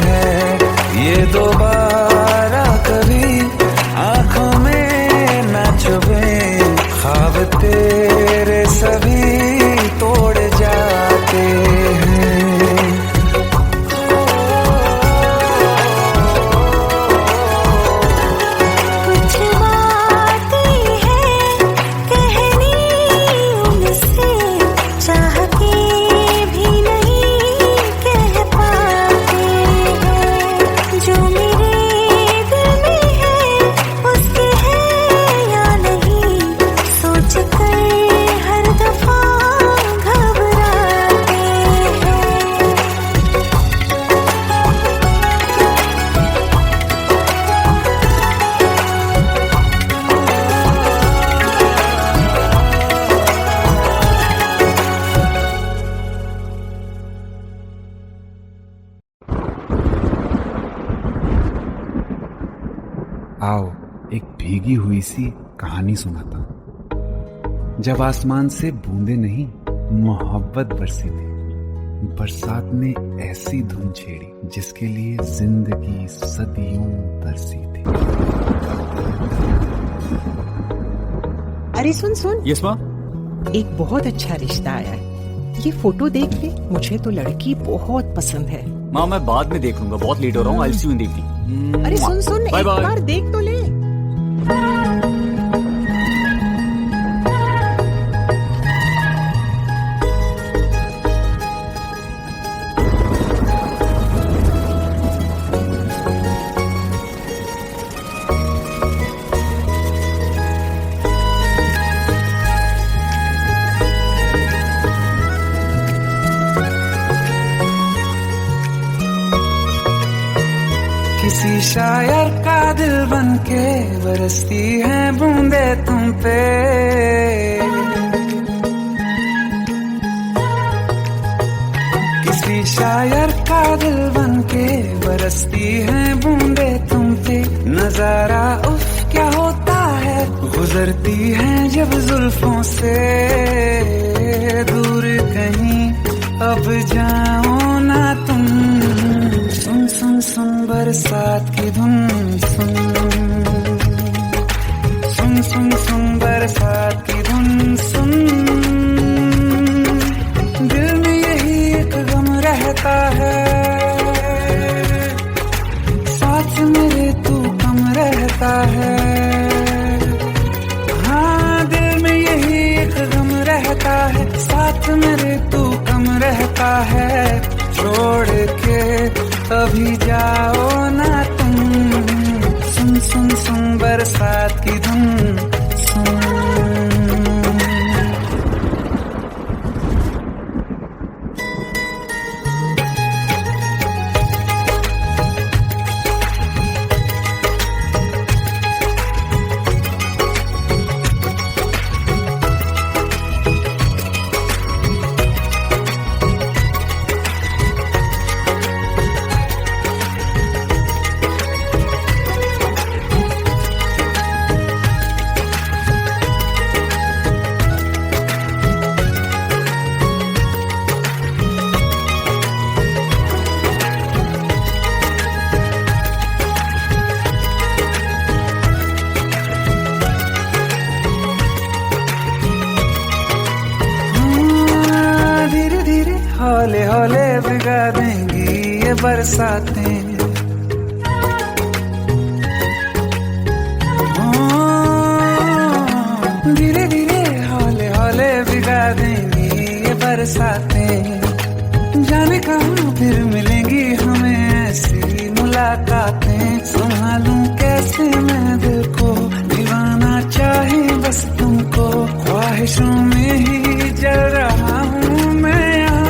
हैं। ये दोबारा कभी आंखों में न चुभे, ख्वाब तेरे सभी तोड़ जाते हैं। कुछ बातें हैं कहनी उनसे, चाह के भी नहीं कह पाते हैं। जो मेरे दिल में है उसके है या नहीं, सोच कर हर दफा घबराते हैं। आओ एक भीगी हुई सी कहानी सुनाता हूं। जब आसमान से बूंदे नहीं मोहब्बत बरसी थी, बरसात ने ऐसी धुन छेड़ी जिसके लिए जिंदगी सदियों तरसी थी। अरे सुन सुन, यस माँ। एक बहुत अच्छा रिश्ता आया है। ये फोटो देख ले, मुझे तो लड़की बहुत पसंद है। माँ मैं बाद में देख लूंगा, बहुत लेट हो रहा हूँ। आई सी यू इन द इवनिंग। अरे सुन सुन, बाय एक बाय। बार देख तो ले। किसी शायर का दिल बन के बरसती है बूंदे तुम पे। किसी शायर का दिल बन के बरसती है बूंदे तुम पे। नजारा उफ क्या होता है, गुजरती है जब जुल्फों से। दूर कहीं अब जाओ ना तुम, सुन सुन सुन बरसात की धुन सुन। सुन सुन सुन बरसात की धुन सुन। दिल में यही एक गम रहता है, साथ मेरे तू कम रहता है। हाँ दिल में यही एक गम रहता है, साथ मेरे तू कम रहता है। छोड़ के अभी जाओ ना तुम, सुन सुन सुन बरसात की धुन सुन। हौले हौले भिगा देंगी ये बरसातें। धीरे धीरे हौले हौले भिगा देंगी ये बरसातें। जाने कहाँ फिर मिलेंगी हमें ऐसी मुलाकातें। संभालूं कैसे मैं दिल को, दीवाना चाहे बस तुमको। ख्वाहिशों में ही जल रहा हूँ मैं यहाँ।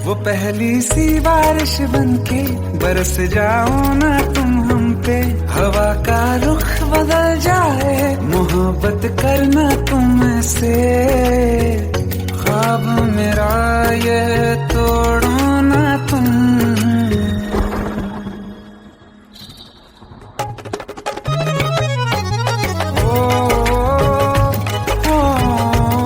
वो पहली सी बारिश बनके बरस जाओ ना तुम हम पे। हवा का रुख बदल जाए, मोहब्बत करना तुम से। ख्वाब मेरा ये तोड़ो ना तुम। ओ, ओ, ओ,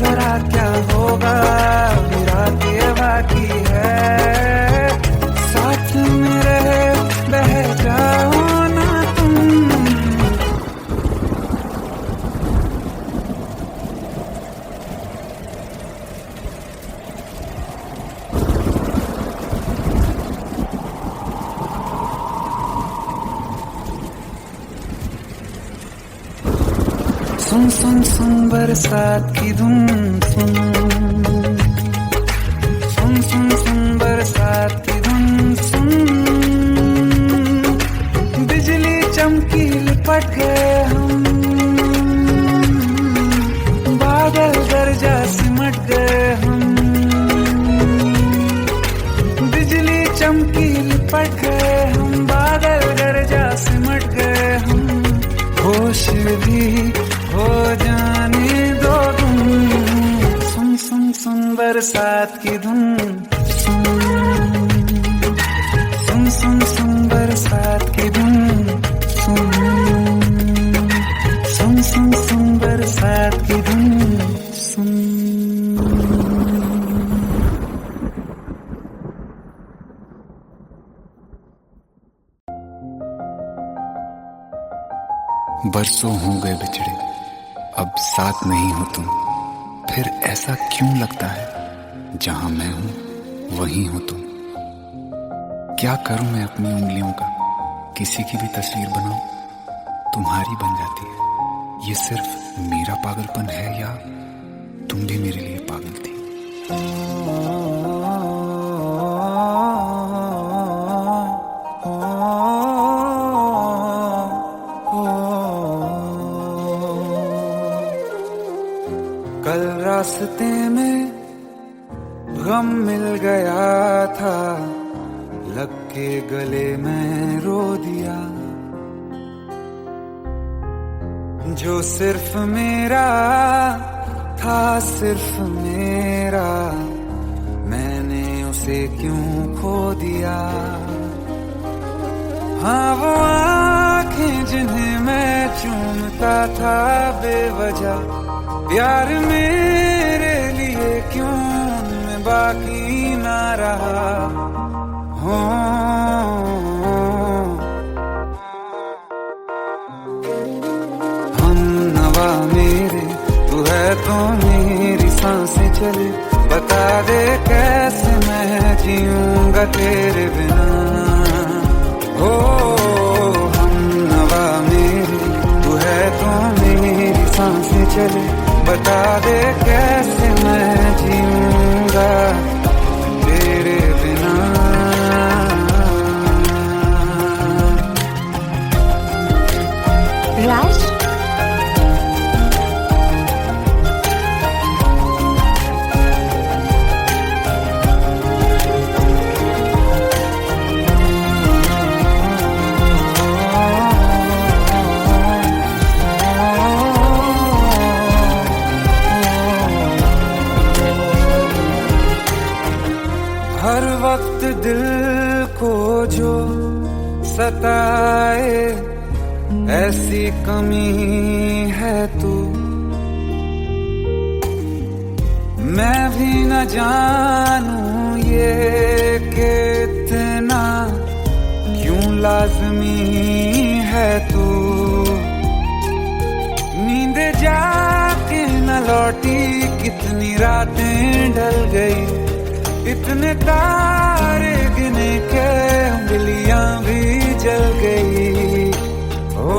जरा क्या होगा, मेरा के बाकी है, साथ में रहे बह जाओ ना तुम। सुन सुन सुन बरसात की धुन, सुन सुन सुन सुन बरसात की धुन, सुन बिजली चमकी लिपट गए हम, बादल गरजा सिमट गए हम, बिजली चमकी लिपट गए हम, बादल गरजा सिमट गए हम, होश भी हो जाने दो तुम। सुन सुन सुन बरसात की धुन, सुन सुन सुन सुन बरसात की धुन, सुन सुन सुन सुन बरसात की धुन, सुन। बरसों हो गए बिछड़े, अब साथ नहीं हो तुम, फिर ऐसा क्यों लगता है जहां मैं हूं वहीं हो तुम। क्या करूं मैं अपनी उंगलियों का, किसी की भी तस्वीर बनाऊं, तुम्हारी बन जाती है। ये सिर्फ मेरा पागलपन है या तुम भी मेरे लिए पागल थी। कल रास्ते में गम मिल गया था, लग के गले में रो दिया, जो सिर्फ मेरा था सिर्फ मेरा, मैंने उसे क्यों खो दिया। हाँ वो आँखें जिन्हें मैं चूमता था बेवजह, प्यार मेरे लिए क्यों उनमें बाकी ना रहा हो। हम नवा मेरे तू है तो मेरी सांसें चले, बता दे कैसे मैं जीऊंगा तेरे बिना। हो हम नवा मेरे तू है तो मेरी सांसें चले, बता दे कैसे मैं जीऊंगा तेरे बिना। राज, हर वक्त दिल को जो सताए ऐसी कमी है तू, मैं भी न जानूं ये कि इतना क्यों लाज़मी है तू। नींद जाके न लौटी कितनी रातें ढल गई, इतने तारे गिने के उंगलियां भी जल गई। ओ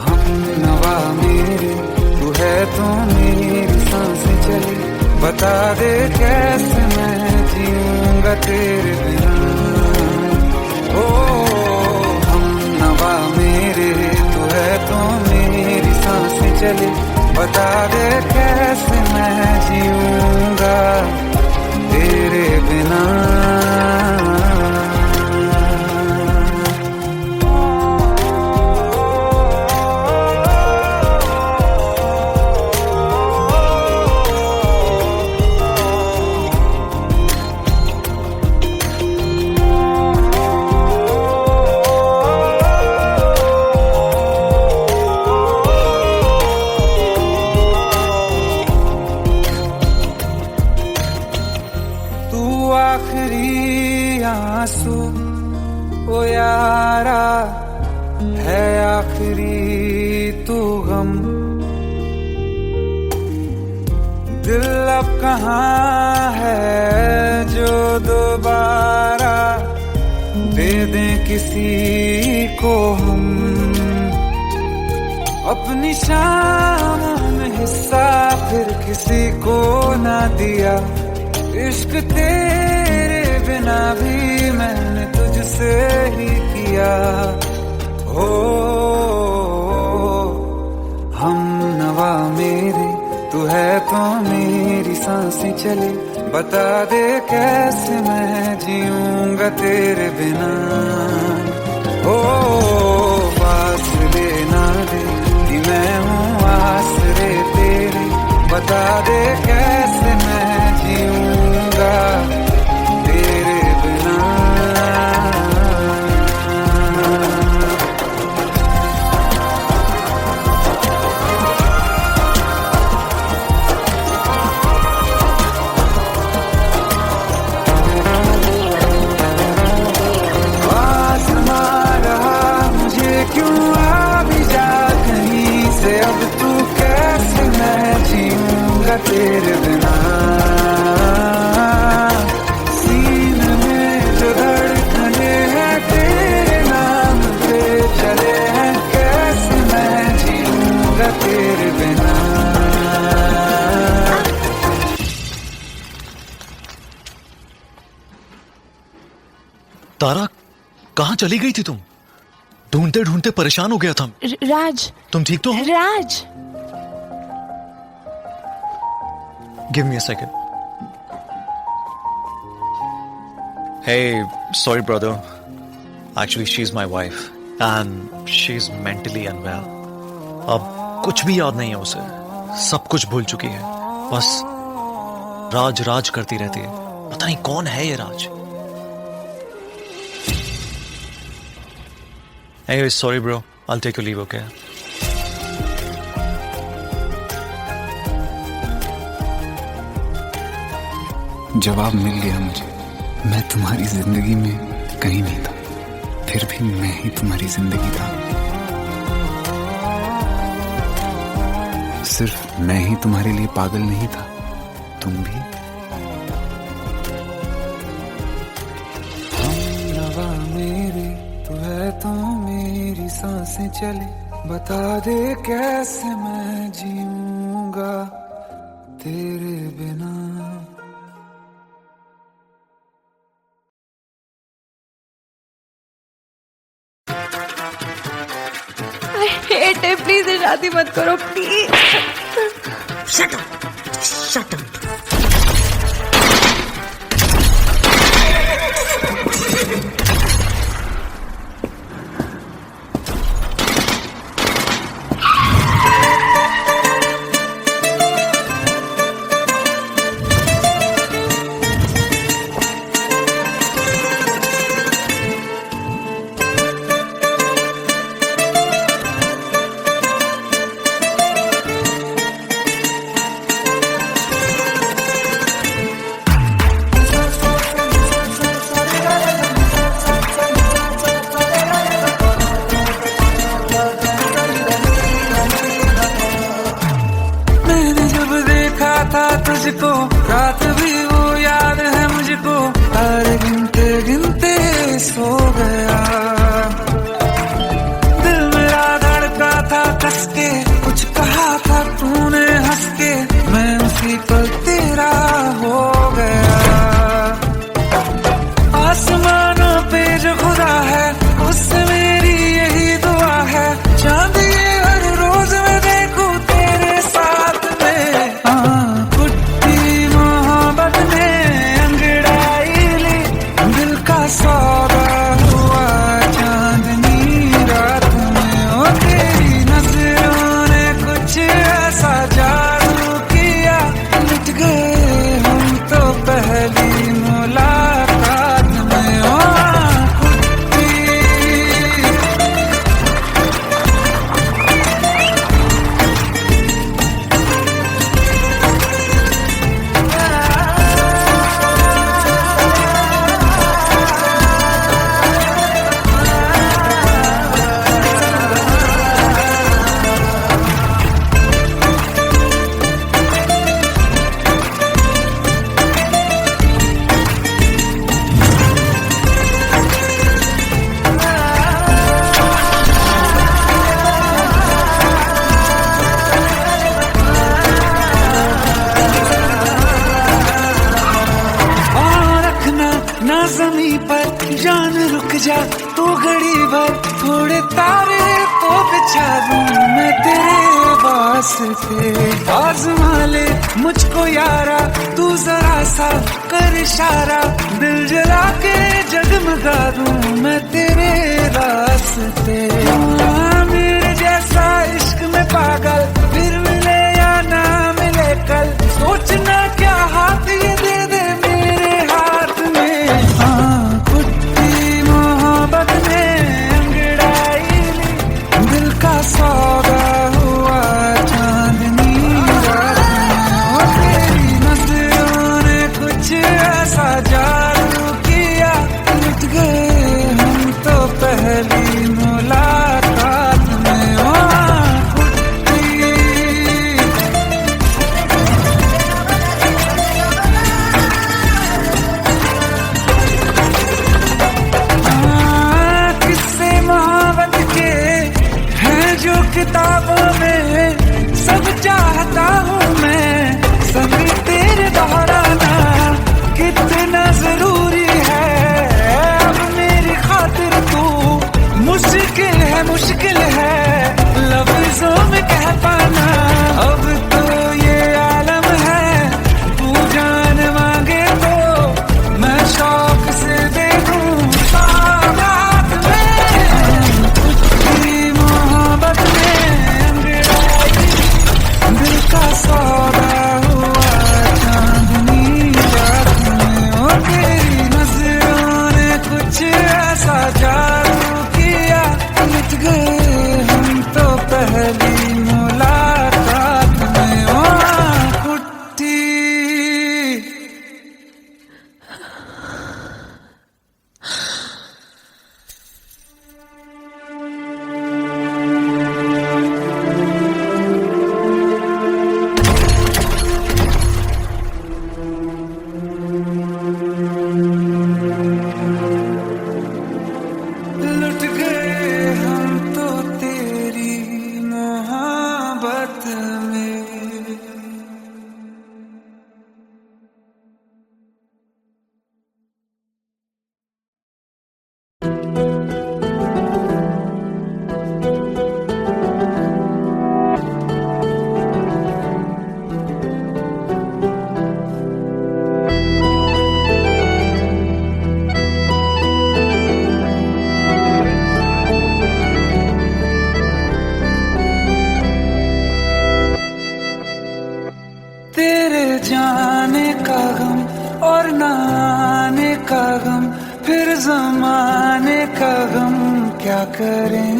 हम नवा मेरे तू है तो मेरी सांसें चली, बता दे कैसे मैं जीऊंगा तेरे बिना। ओ हम नवा मेरे तू है तो मेरी सांसें चली, बता दे कैसे मैं जीऊंगा तेरे बिना। आखिरी आंसू ओ यारा है, आखिरी तू गम। दिल अब कहाँ है जो दोबारा दे दें किसी को हम। अपनी शामों में हिस्सा फिर किसी को ना दिया। इश्क तेरे बिना भी मैंने तुझसे ही किया। हो हम नवा मेरे, तू है तो मेरी सांसें चले। बता दे कैसे मैं जीऊंगा तेरे बिना। ओ फासले ना दे कि मैं हूँ आसरे तेरे। बता दे कैसे मैं जीऊंगा तेरे बिना। अब तू कैसे मैं जीऊंगा तेरे बिना। सीने में जो धड़कने हैं तेरे नाम पे चले हैं। कैसे मैं जीऊंगा तेरे बिना। तारा, कहाँ चली गई थी तुम? ढूंढते ढूंढते परेशान हो गया था। राज, तुम ठीक तो हो? राज, Give me a second. Hey, sorry brother. Actually, she's my wife and she's mentally unwell. अब कुछ भी याद नहीं है उसे, सब कुछ भूल चुकी है। बस राज राज करती रहती है। पता नहीं कौन है ये राज। Anyway, sorry bro. I'll take your leave, okay? जवाब मिल गया मुझे। मैं तुम्हारी जिंदगी में कहीं नहीं था, फिर भी मैं ही तुम्हारी जिंदगी था। सिर्फ मैं ही तुम्हारे लिए पागल नहीं था, तुम भी। नवा मेरे, तू है तो मेरी सांसें चले। बता दे कैसे मैं जीऊंगा तेरे बिना। प्लीज शादी मत करो please. Shut up! Shut up! जमी पर जान रुक जा तो घड़ी भर, थोड़े तारे तो बिछा दूं मैं तेरे वास्ते। आज़मा ले मुझको यारा तू जरा सा कर इशारा, दिल जला के जगमगा दूं मैं तेरे रास्ते। मेरे जैसा इश्क में पागल फिर मिले या ना मिले कल, सोचना क्या हाथ ये दे दे मेरे हाथ में। हाँ कुट्टी मोहब्बत में अंगड़ाई ली, दिल का सौदा हुआ चांदनी रात में। तेरी नजरों ने कुछ ऐसा जादू किया, लुट गए हम तो पहली मुलाकात में। किताबों में सब चाहता हूँ मैं, संग तेरे दोहराना कितना जरूरी है। अब मेरी खातिर तू मुश्किल है लफ्जों में कह पाना। अब तो ये आलम है तू जान मांगे तो मैं शौक से दे दूँ सौगात में। कुछ मोहब्बत दिल का सौदा हुआ चांदनी रात में। ओ तेरी नजरों ने कुछ ऐसा जादू किया, लुट गए हम तो पहली मुलाकात में। ओ कुट्टी लुट गए हम तो तेरी मोहब्बत में। तेरे जाने का गम और न आने का गम, फिर जमाने का गम क्या करें।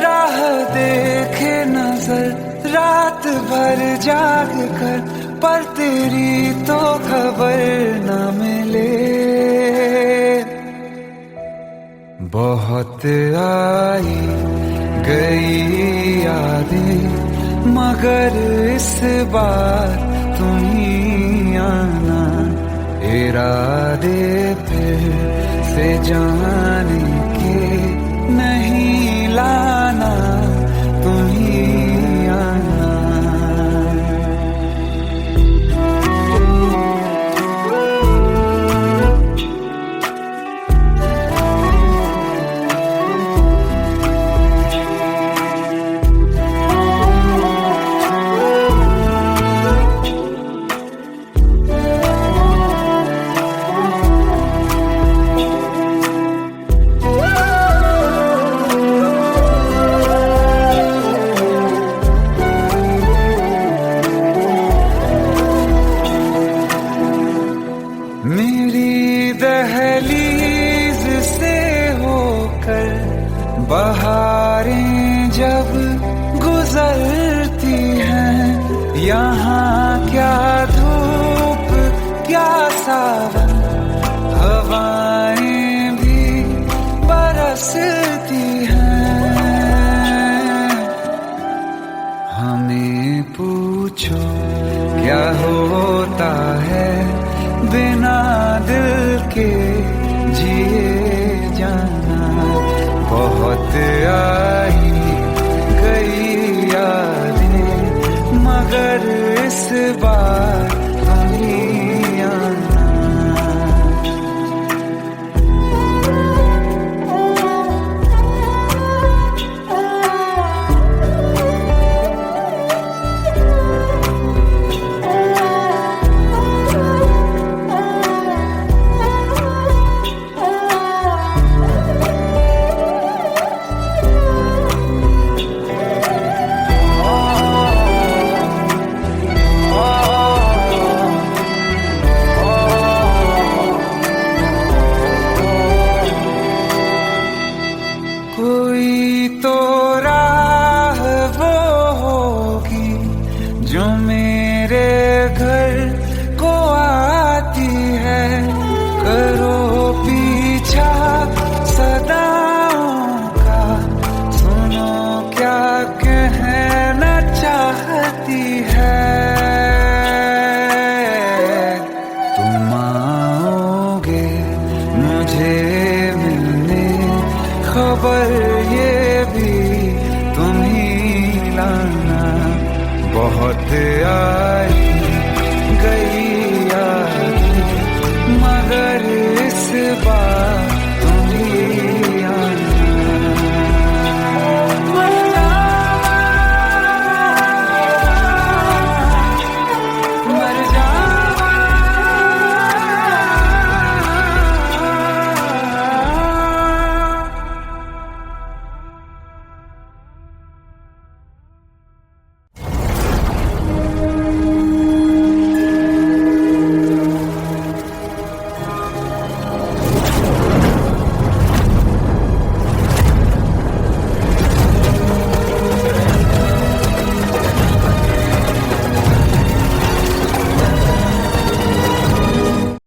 राह देखे नजर रात भर जाग कर, पर तेरी तो खबर न मिले। बहुत आई गई यादें मगर इस बार तुम ही आना, इरादे फिर से जाने के नहीं लाना, तुम ही आना। मेरी दहलीज से होकर बहारें जब गुजरती हैं, यहाँ क्या धूप क्या सावन, हवाएं भी बरसती हैं। हमें पूछो क्या होता है बिना दिल के जिए जाना। बहुत आई गई यादें मगर इस बार नहीं आना। पर ये भी तुम ही लाना, बहुत आए